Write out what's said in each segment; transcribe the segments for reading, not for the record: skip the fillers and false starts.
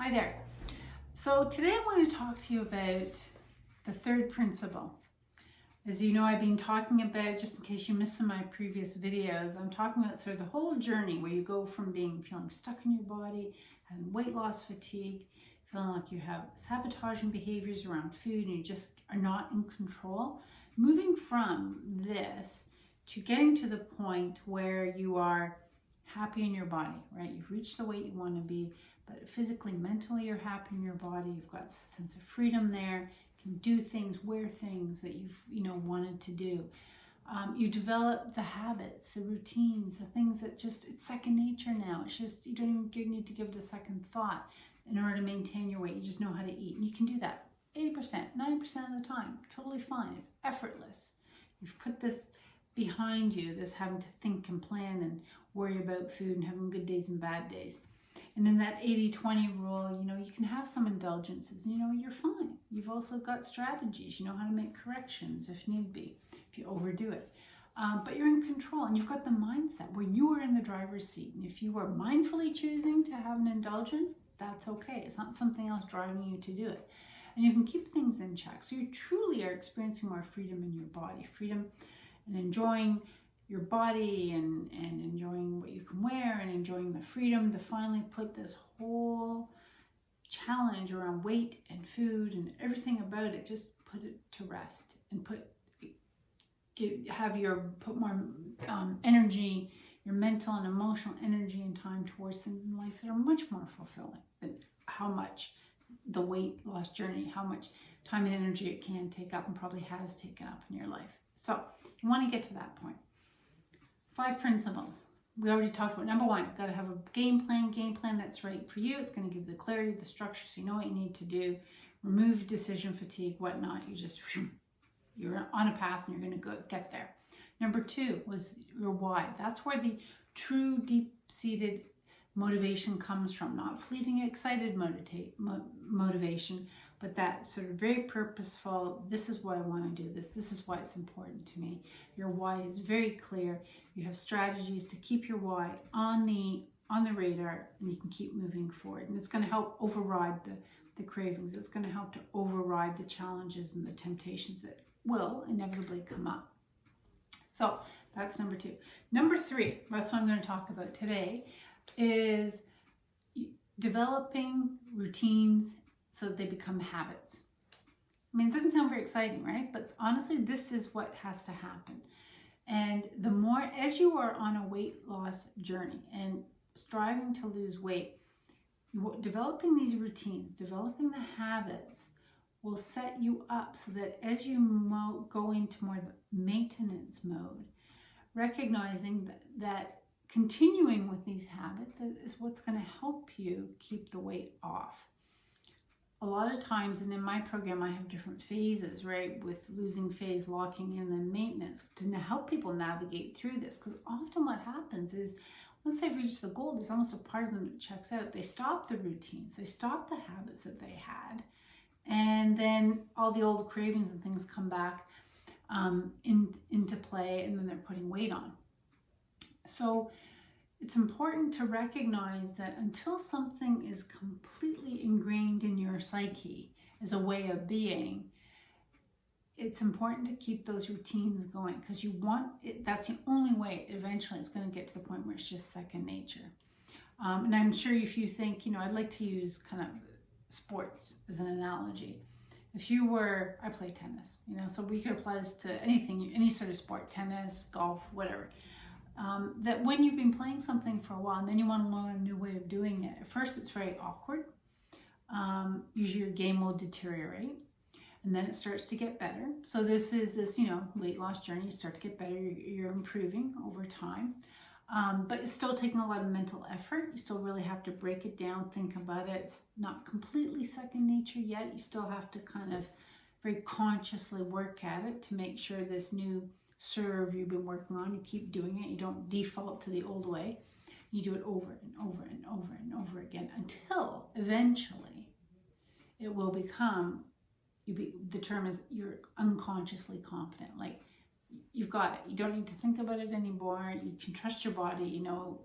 Hi there. So today I want to talk to you about the third principle. As you know, I've been talking about, just in case you missed some of my previous videos, I'm talking about sort of the whole journey where you go from feeling stuck in your body, having weight loss fatigue, feeling like you have sabotaging behaviors around food and you just are not in control. Moving from this to getting to the point where you are happy in your body, right? You've reached the weight you want to be, but physically, mentally, you're happy in your body. You've got a sense of freedom there. You can do things, wear things that you've wanted to do. You develop the habits, the routines, the things that just, it's second nature now. It's just, you don't even need to give it a second thought in order to maintain your weight. You just know how to eat. And you can do that 80%, 90% of the time. Totally fine. It's effortless. You've put this behind you, this having to think and plan and worry about food and having good days and bad days. And in that 80-20 rule, you can have some indulgences, you're fine. You've also got strategies, you know how to make corrections if need be, if you overdo it. But you're in control and you've got the mindset where you are in the driver's seat. And if you are mindfully choosing to have an indulgence, that's okay. It's not something else driving you to do it. And you can keep things in check. So you truly are experiencing more freedom in your body, freedom and enjoying your body and enjoying what you can wear and enjoying the freedom to finally put this whole challenge around weight and food and everything about it, just put it to rest and put more energy, your mental and emotional energy and time towards things in life that are much more fulfilling than how much the weight loss journey, how much time and energy it can take up and probably has taken up in your life. So you want to get to that point. 5 principles. We already talked about. Number 1, you've got to have a game plan that's right for you. It's going to give the clarity, the structure, so you know what you need to do. Remove decision fatigue, whatnot. You're on a path and you're going to get there. Number 2 was your why. That's where the true deep-seated motivation comes from. Not fleeting, excited motivation, but that sort of very purposeful, this is why I want to do this. This is why it's important to me. Your why is very clear. You have strategies to keep your why on the radar and you can keep moving forward. And it's going to help override the cravings. It's going to help to override the challenges and the temptations that will inevitably come up. So that's number 2. Number 3, that's what I'm going to talk about today, is developing routines so that they become habits. I mean, it doesn't sound very exciting, right? But honestly, this is what has to happen. And the more, as you are on a weight loss journey and striving to lose weight, developing these routines, developing the habits will set you up so that as you go into more maintenance mode, recognizing that continuing with these habits is what's going to help you keep the weight off. A lot of times, and in my program, I have different phases, right? With losing phase, locking in, and maintenance to help people navigate through this. Because often what happens is once they've reached the goal, there's almost a part of them that checks out. They stop the routines, they stop the habits that they had. And then all the old cravings and things come back into play, and then they're putting weight on. So it's important to recognize that until something is completely ingrained in your psyche as a way of being, it's important to keep those routines going because you want it. That's the only way eventually it's going to get to the point where it's just second nature. And I'm sure if you think, I'd like to use kind of sports as an analogy. If you were, I play tennis, so we could apply this to anything, any sort of sport, tennis, golf, whatever. That when you've been playing something for a while and then you want to learn a new way of doing it, at first it's very awkward. Usually your game will deteriorate and then it starts to get better. So this weight loss journey. You start to get better. You're improving over time. But it's still taking a lot of mental effort. You still really have to break it down, think about it. It's not completely second nature yet. You still have to kind of very consciously work at it to make sure this new serve you've been working on, you keep doing it. You don't default to the old way. You do it over and over and over and over again until eventually it will become, the term is you're unconsciously competent. Like you've got it. You don't need to think about it anymore. You can trust your body. You know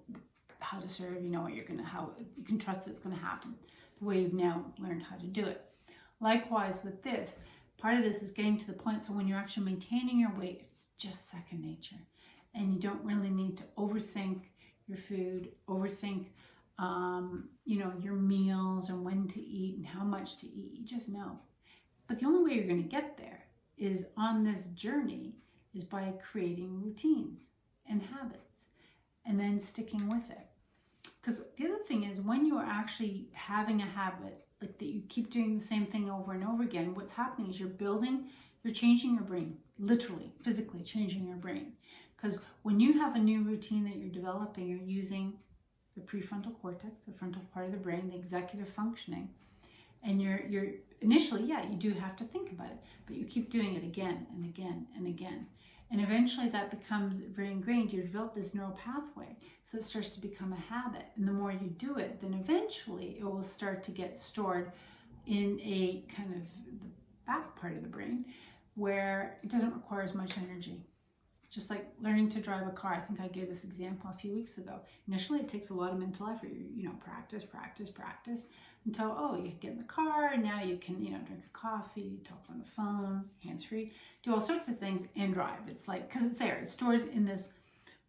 how to serve, you know what you're gonna, how you can trust it's gonna happen the way you've now learned how to do it. Likewise with this, part of this is getting to the point so when you're actually maintaining your weight, it's just second nature, and you don't really need to overthink your food, overthink you know, your meals and when to eat and how much to eat. You just know. But the only way you're going to get there is on this journey is by creating routines and habits and then sticking with it. Because the other thing is, when you are actually having a habit like that, you keep doing the same thing over and over again, what's happening is you're changing your brain, literally, physically changing your brain. Because when you have a new routine that you're developing, you're using the prefrontal cortex, the frontal part of the brain, the executive functioning, and you're initially, yeah, you do have to think about it, but you keep doing it again and again and again. And eventually that becomes very ingrained. You develop this neural pathway, so it starts to become a habit. And the more you do it, then eventually it will start to get stored in a kind of the back part of the brain where it doesn't require as much energy. Just like learning to drive a car. I think I gave this example a few weeks ago. Initially, it takes a lot of mental effort. You know, practice, until, oh, you get in the car, and now you can, you know, drink a coffee, talk on the phone, hands-free, do all sorts of things and drive. It's like, because it's there. It's stored in this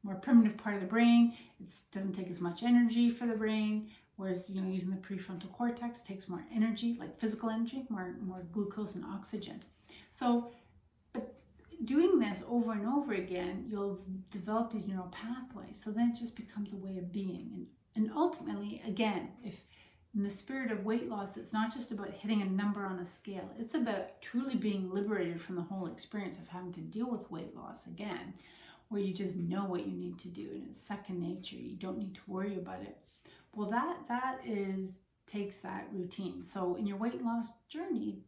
more primitive part of the brain. It doesn't take as much energy for the brain, whereas, you know, using the prefrontal cortex takes more energy, like physical energy, more glucose and oxygen. So doing this over and over again, you'll develop these neural pathways. So then it just becomes a way of being. And ultimately, again, if in the spirit of weight loss, it's not just about hitting a number on a scale. It's about truly being liberated from the whole experience of having to deal with weight loss again, where you just know what you need to do and it's second nature. You don't need to worry about it. Well, that takes that routine. So in your weight loss journey,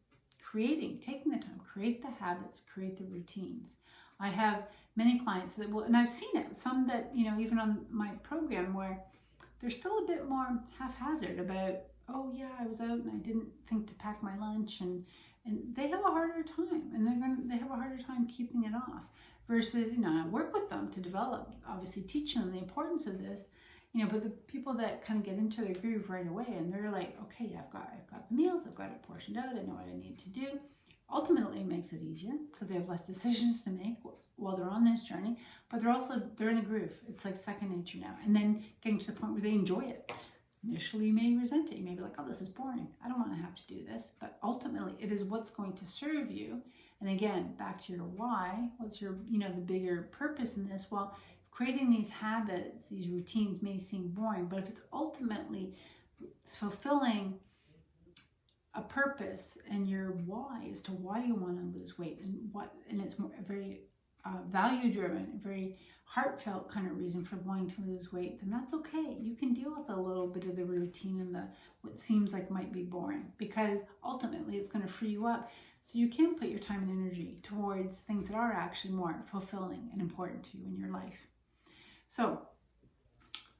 taking the time, create the habits, create the routines. I have many clients that will, and I've seen it, some that, you know, even on my program where they're still a bit more haphazard about, oh yeah, I was out and I didn't think to pack my lunch, and they have a harder time, and they have a harder time keeping it off. Versus, you know, I work with them to develop, obviously teaching them the importance of this, you know, but the people that kind of get into their groove right away and they're like, okay, I've got the meals, I've got it portioned out, I know what I need to do. Ultimately, it makes it easier because they have less decisions to make while they're on this journey, but they're in a groove. It's like second nature now. And then getting to the point where they enjoy it. Initially, you may resent it. You may be like, oh, this is boring. I don't want to have to do this. But ultimately, it is what's going to serve you. And again, back to your why, what's your, you know, the bigger purpose in this? Well, creating these habits, these routines may seem boring, but if it's ultimately fulfilling a purpose and your why as to why you want to lose weight, and it's more very value driven, very heartfelt kind of reason for wanting to lose weight, then that's okay. You can deal with a little bit of the routine and what seems like might be boring, because ultimately it's going to free you up so you can put your time and energy towards things that are actually more fulfilling and important to you in your life. So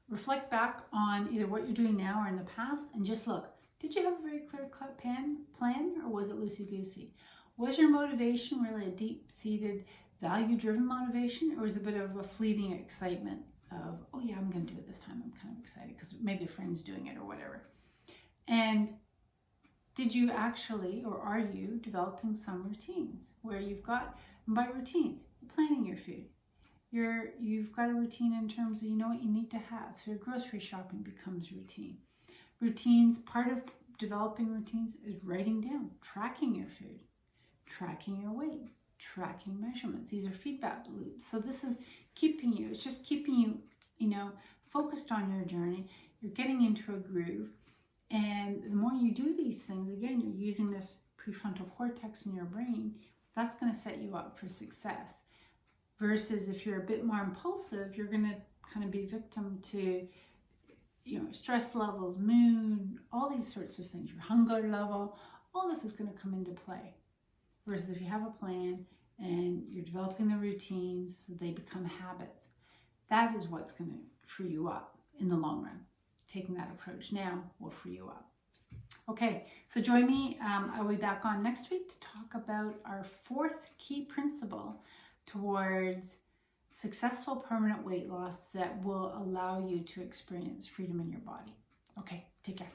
reflect back on either what you're doing now or in the past and just look, did you have a very clear-cut plan, or was it loosey-goosey? Was your motivation really a deep-seated, value-driven motivation, or was it a bit of a fleeting excitement of, oh yeah, I'm going to do it this time, I'm kind of excited because maybe a friend's doing it or whatever? And did you actually, or are you developing some routines where you've got, and by routines, you're planning your food. You've got a routine in terms of, you know what you need to have. So your grocery shopping becomes routine. Routines, part of developing routines is writing down, tracking your food, tracking your weight, tracking measurements. These are feedback loops. So this is keeping you, it's just keeping you, you know, focused on your journey. You're getting into a groove. And the more you do these things, again, you're using this prefrontal cortex in your brain, that's going to set you up for success. Versus if you're a bit more impulsive, you're going to kind of be victim to, you know, stress levels, mood, all these sorts of things, your hunger level, all this is going to come into play. Versus if you have a plan and you're developing the routines, so they become habits, that is what's going to free you up in the long run. Taking that approach now will free you up. Okay, so join me. I'll be back on next week to talk about our fourth key principle towards successful permanent weight loss that will allow you to experience freedom in your body. Okay, take care.